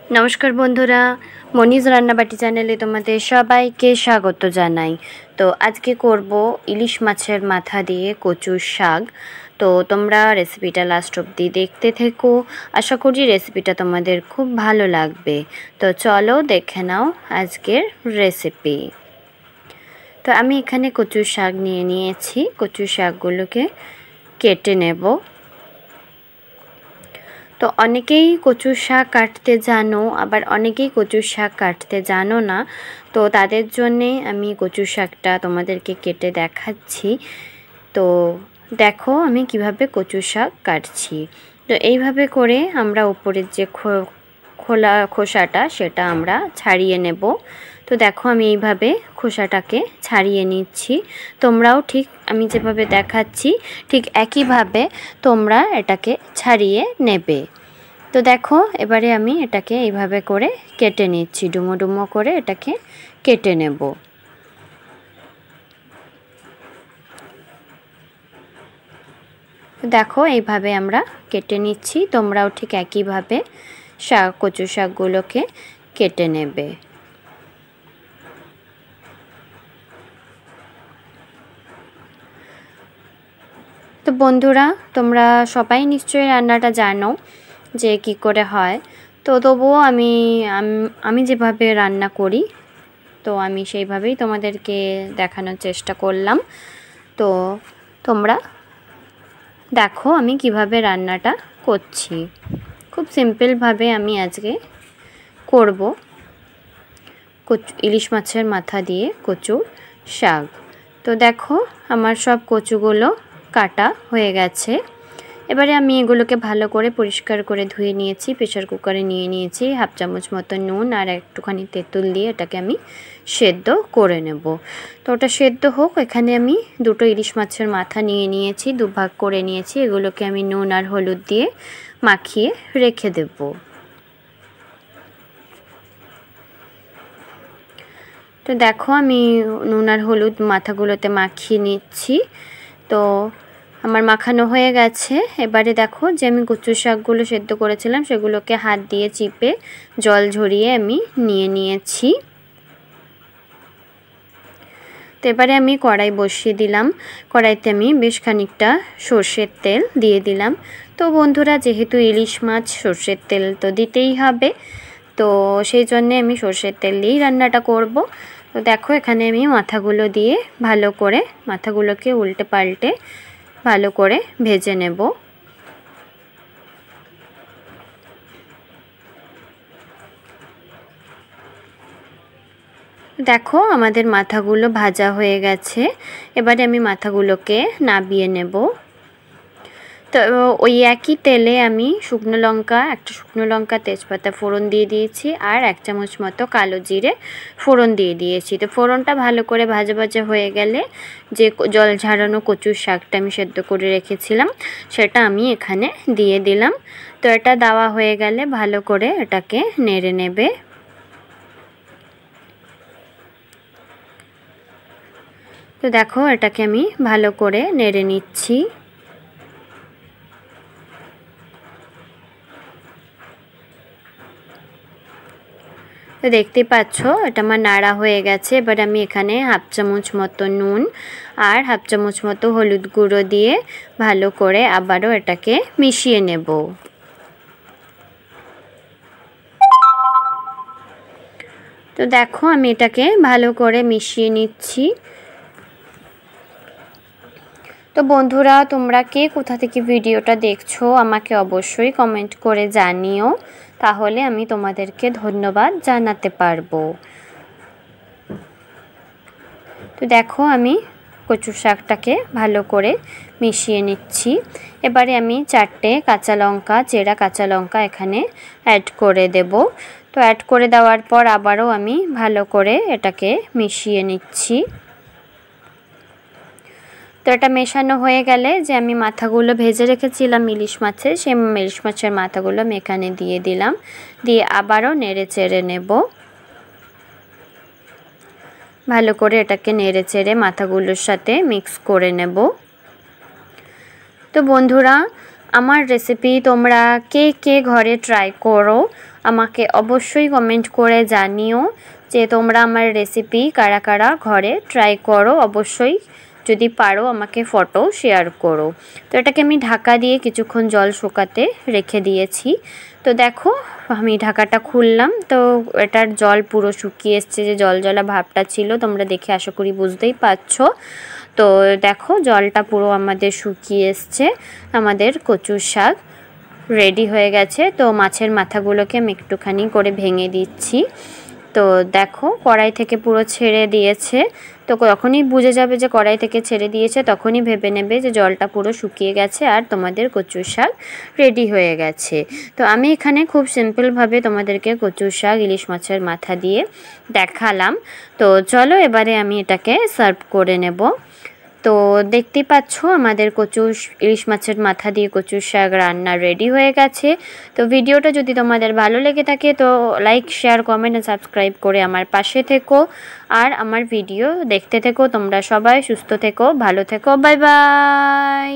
नमस्कार बंधुरा मनीष रान्नाबाटी चैनेले तुम्हारे सबाइके स्वागत जानाई। तो आज के करब इलिश माछेर माथा दिए कचुर शाक। तो तोमरा रेसिपिटा लास्ट अब्दि देखते थेको, आशा करी रेसिपिटा तोमादेर खूब भालो लागबे। तो चलो देखे नाओ आजकेर रेसिपि। तो आमी एखाने कचुर शाक निये नियेछि, कचुर शाकगुलोके केटे नेब। तो अनेकेई कचुर शाक काटते जानो, आबार अनेकेई कचुर शाक काटते जानो ना। तो तादेर जोन्ने आमी कचुर शाकटा तोमादेरके केटे देखाच्छि। तो देखो आमी किभाबे कचुर शाक काटछि। तो এইভাবে করে আমরা উপরের যে খোলা খোসাটা সেটা আমরা ছাড়িয়ে নেব। তো দেখো আমি এইভাবে খোসাটাকে ছাড়িয়ে নিচ্ছি। তোমরাও ঠিক আমি যেভাবে দেখাচ্ছি ঠিক একইভাবে তোমরা এটাকে ছাড়িয়ে নেবে। তো দেখো এবারে আমি এটাকে এইভাবে করে কেটে নিচ্ছি, ডুমো ডুমো করে এটাকে কেটে নেব। দেখো এইভাবে আমরা কেটে নিচ্ছি, তোমরাও ঠিক একইভাবে কচু শাকগুলোকে কেটে নেবে। তো বন্ধুরা তোমরা সবাই নিশ্চয়ই রান্নাটা জানো যে কি করে হয়। তো তবুও আমি যেভাবে রান্না করি তো আমি সেইভাবেই তোমাদেরকে দেখানোর চেষ্টা করলাম। তো তোমরা দেখো আমি কিভাবে রান্নাটা করছি। খুব সিম্পলভাবে আমি আজকে করব ইলিশ মাছের মাথা দিয়ে কচুর শাক। তো দেখো আমার সব কচুগুলো কাটা হয়ে গেছে। এবারে আমি এগুলোকে ভালো করে পরিষ্কার করে ধুয়ে নিয়েছি, প্রেসার কুকারে নিয়ে নিয়েছি। হাফ চামচ মতো নুন আর একটুখানি তেঁতুল দিয়ে এটাকে আমি সেদ্ধ করে নেব। তো ওটা সেদ্ধ হোক। এখানে আমি দুটো ইলিশ মাছের মাথা নিয়ে নিয়েছি, দুভাগ করে নিয়েছি। এগুলোকে আমি নুন আর হলুদ দিয়ে মাখিয়ে রেখে দেব। তো দেখো আমি নুন আর হলুদ মাথাগুলোতে মাখিয়ে নিচ্ছি। তো আমার মাখানো হয়ে গেছে। এবারে দেখো যে আমি কচুর শাকগুলো সেদ্ধ করেছিলাম সেগুলোকে হাত দিয়ে চিপে জল ঝরিয়ে আমি নিয়ে নিয়েছি। তো এবারে আমি কড়াই বসিয়ে দিলাম। কড়াইতে আমি বেশ খানিকটা সর্ষের তেল দিয়ে দিলাম। তো বন্ধুরা যেহেতু ইলিশ মাছ সর্ষের তেল তো দিতেই হবে, তো সেই জন্যে আমি সর্ষের তেল দিয়েই রান্নাটা করব। তো দেখো এখানে আমি মাথাগুলো দিয়ে ভালো করে মাথাগুলোকে উল্টে পাল্টে ভালো করে ভেজে নেব। দেখো আমাদের মাথাগুলো ভাজা হয়ে গেছে। এবারে আমি মাথাগুলোকে নাবিয়ে নেব। তো ওই একই তেলে আমি একটা শুকনো লঙ্কা তেজপাতা ফোড়ন দিয়ে দিয়েছি আর 1 চামচ মতো কালো জিরে ফোড়ন দিয়ে দিয়েছি। তো ফোড়নটা ভালো করে ভাজা ভাজা হয়ে গেলে যে জল ঝরানো কচুর শাকটা আমি সেদ্ধ করে রেখেছিলাম সেটা আমি এখানে দিয়ে দিলাম। তো এটা দেওয়া হয়ে গেলে ভালো করে এটাকে নেড়ে নেবে। তো দেখো এটাকে আমি ভালো করে নেড়ে নিচ্ছি। তো দেখতে পাচ্ছ এটা আমার নাড়া হয়ে গেছে। এবার আমি এখানে হাফ চামচ মতো নুন আর হাফ চামচ মতো হলুদ গুঁড়ো দিয়ে ভালো করে আবারও এটাকে মিশিয়ে নেব। তো দেখো আমি এটাকে ভালো করে মিশিয়ে নিচ্ছি। তো বন্ধুরা তোমরা কে কোথা থেকে ভিডিওটা দেখছো আমাকে অবশ্যই কমেন্ট করে জানিও, তাহলে আমি তোমাদেরকে ধন্যবাদ জানাতে পারবো। তো দেখো আমি কচুর শাকটাকে ভালো করে মিশিয়ে নিচ্ছি। এবারে আমি 4টে কাঁচা লঙ্কা, চেরা কাঁচা লঙ্কা এখানে অ্যাড করে দেব। তো অ্যাড করে দেওয়ার পর আবারও আমি ভালো করে এটাকে মিশিয়ে নিচ্ছি। তো এটা মেশানো হয়ে গেলে যে আমি মাথাগুলো ভেজে রেখেছিলাম ইলিশ মাছের, সেই ইলিশ মাছের মাথাগুলো আমি এখানে দিয়ে দিলাম, দিয়ে আবারও নেড়ে চেড়ে নেব। ভালো করে এটাকে নেড়ে চেড়ে মাথাগুলোর সাথে মিক্স করে নেব। তো বন্ধুরা আমার রেসিপি তোমরা কে কে ঘরে ট্রাই করো আমাকে অবশ্যই কমেন্ট করে জানিও যে তোমরা আমার রেসিপি কারা কারা ঘরে ট্রাই করো। অবশ্যই যদি পারো আমাকে ফটো শেয়ার করো। তো এটাকে আমি ঢাকা দিয়ে কিছুক্ষণ জল শুকাতে রেখে দিয়েছি। তো দেখো আমি ঢাকাটা খুললাম, তো এটার জল পুরো শুকিয়ে এসছে, যে জল জলা ভাবটা ছিল তোমরা দেখে আশা করি বুঝতেই পারছো। তো দেখো জলটা পুরো আমাদের শুকিয়ে এসছে, আমাদের কচুর শাক রেডি হয়ে গেছে। তো মাছের মাথাগুলোকে আমি একটুখানি করে ভেঙে দিচ্ছি। তো দেখো কড়াই থেকে পুরো ছেড়ে দিয়েছে। তো যখনই বুঝে যাবে যে কড়াই থেকে ছেড়ে দিয়েছে তখনই ভেবে নেবে যে জলটা পুরো শুকিয়ে গেছে আর তোমাদের কচুর শাক রেডি হয়ে গেছে। তো আমি এখানে খুব সিম্পলভাবে তোমাদেরকে কচুর শাক ইলিশ মাছের মাথা দিয়ে দেখালাম। তো চলো এবারে আমি এটাকে সার্ভ করে নেব। তো দেখতেই পাচ্ছ আমাদের ইলিশ মাছের মাথা দিয়ে কচুর শাক রান্না রেডি হয়ে গেছে। তো ভিডিওটা যদি তোমাদের ভালো লেগে থাকে তো লাইক, শেয়ার, কমেন্ট আর সাবস্ক্রাইব করে আমার পাশে থেকো আর আমার ভিডিও দেখতে থেকো। তোমরা সবাই সুস্থ থেকো, ভালো থেকো, বাই বাই।